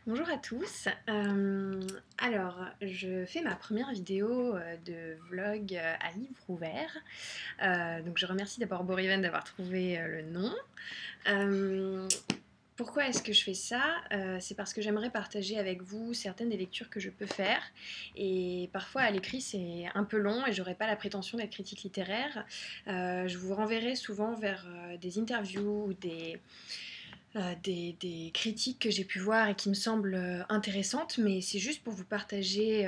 Bonjour à tous. Alors, je fais ma première vidéo de vlog à livre ouvert. Donc, je remercie d'abord Boriven d'avoir trouvé le nom. Euh, Pourquoi est-ce que je fais ça? C'est parce que j'aimerais partager avec vous certaines des lectures que je peux faire. Et parfois, à l'écrit, c'est un peu long et j'aurais pas la prétention d'être critique littéraire. Je vous renverrai souvent vers des interviews ou des critiques que j'ai pu voir et qui me semblent intéressantes, mais c'est juste pour vous partager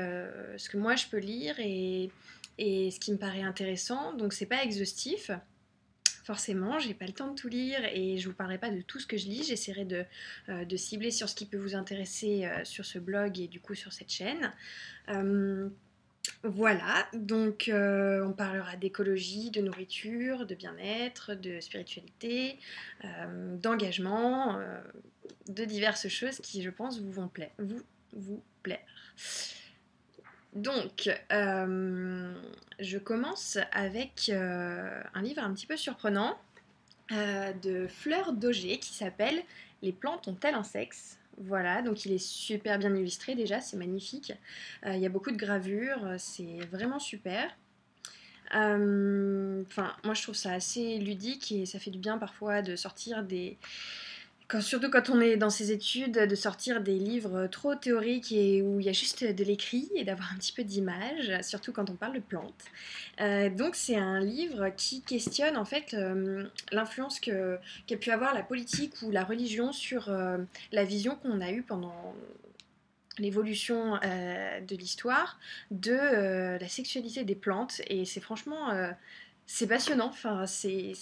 ce que moi je peux lire et ce qui me paraît intéressant. Donc c'est pas exhaustif. Forcément, j'ai pas le temps de tout lire et je vous parlerai pas de tout ce que je lis. J'essaierai de cibler sur ce qui peut vous intéresser sur ce blog et du coup sur cette chaîne. Euh, voilà, donc on parlera d'écologie, de nourriture, de bien-être, de spiritualité, d'engagement, de diverses choses qui, je pense, vous plaire. Donc, je commence avec un livre un petit peu surprenant de Fleur d'Auger qui s'appelle Les plantes ont-elles un sexe? Voilà, donc il est super bien illustré déjà, c'est magnifique. Il y a beaucoup de gravures, c'est vraiment super. Enfin, moi je trouve ça assez ludique et ça fait du bien parfois de sortir surtout quand on est dans ses études, de sortir des livres trop théoriques et où il y a juste de l'écrit et d'avoir un petit peu d'images, surtout quand on parle de plantes. Donc c'est un livre qui questionne en fait l'influence qu'a pu avoir la politique ou la religion sur la vision qu'on a eue pendant l'évolution de l'histoire de la sexualité des plantes. Et c'est franchement, c'est passionnant, enfin, c'est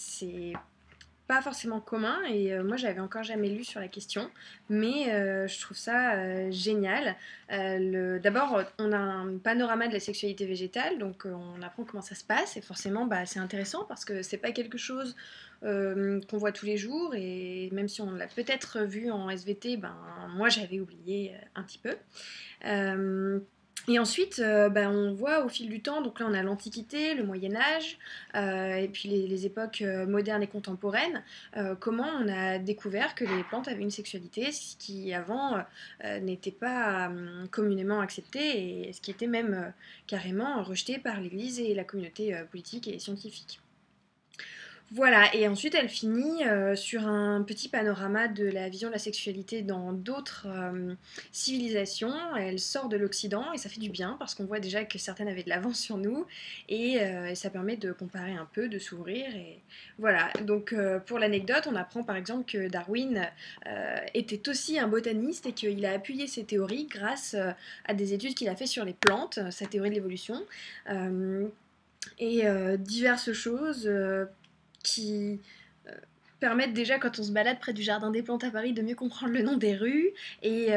pas forcément commun et moi j'avais encore jamais lu sur la question, mais je trouve ça génial. D'abord on a un panorama de la sexualité végétale, donc on apprend comment ça se passe et forcément bah, c'est intéressant parce que c'est pas quelque chose qu'on voit tous les jours et même si on l'a peut-être vu en SVT, ben, moi j'avais oublié un petit peu. Euh, et ensuite, bah, on voit au fil du temps, donc là on a l'Antiquité, le Moyen Âge, et puis les époques modernes et contemporaines, comment on a découvert que les plantes avaient une sexualité, ce qui avant n'était pas communément accepté, et ce qui était même carrément rejeté par l'Église et la communauté politique et scientifique. Voilà, et ensuite elle finit sur un petit panorama de la vision de la sexualité dans d'autres civilisations. Elle sort de l'Occident et ça fait du bien parce qu'on voit déjà que certaines avaient de l'avance sur nous et ça permet de comparer un peu, de s'ouvrir. Et voilà, donc pour l'anecdote, on apprend par exemple que Darwin était aussi un botaniste et qu'il a appuyé ses théories grâce à des études qu'il a fait sur les plantes, sa théorie de l'évolution. Euh, et diverses choses qui permettent déjà quand on se balade près du Jardin des Plantes à Paris de mieux comprendre le nom des rues et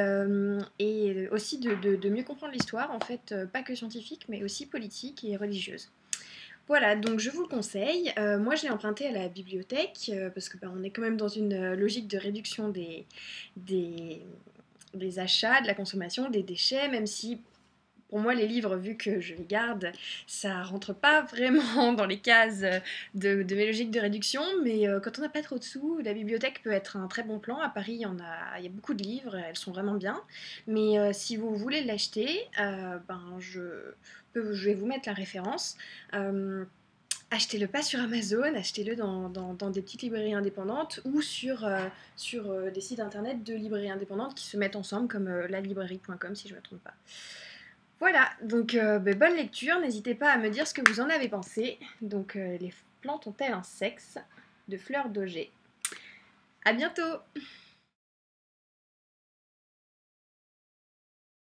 aussi de mieux comprendre l'histoire, en fait, pas que scientifique, mais aussi politique et religieuse. Voilà, donc je vous le conseille. Moi, je l'ai emprunté à la bibliothèque parce que bah, on est quand même dans une logique de réduction des, des achats, de la consommation, des déchets, même si pour moi, les livres, vu que je les garde, ça rentre pas vraiment dans les cases de mes logiques de réduction, mais quand on n'a pas trop de sous, la bibliothèque peut être un très bon plan. À Paris, il y a beaucoup de livres, elles sont vraiment bien. Mais si vous voulez l'acheter, ben, je vais vous mettre la référence. Euh, Achetez-le pas sur Amazon, achetez-le dans des petites librairies indépendantes ou sur des sites internet de librairies indépendantes qui se mettent ensemble, comme lalibrairie.com si je ne me trompe pas. Voilà, donc ben, bonne lecture, n'hésitez pas à me dire ce que vous en avez pensé. Donc les plantes ont-elles un sexe de Fleur d'Auger. À bientôt!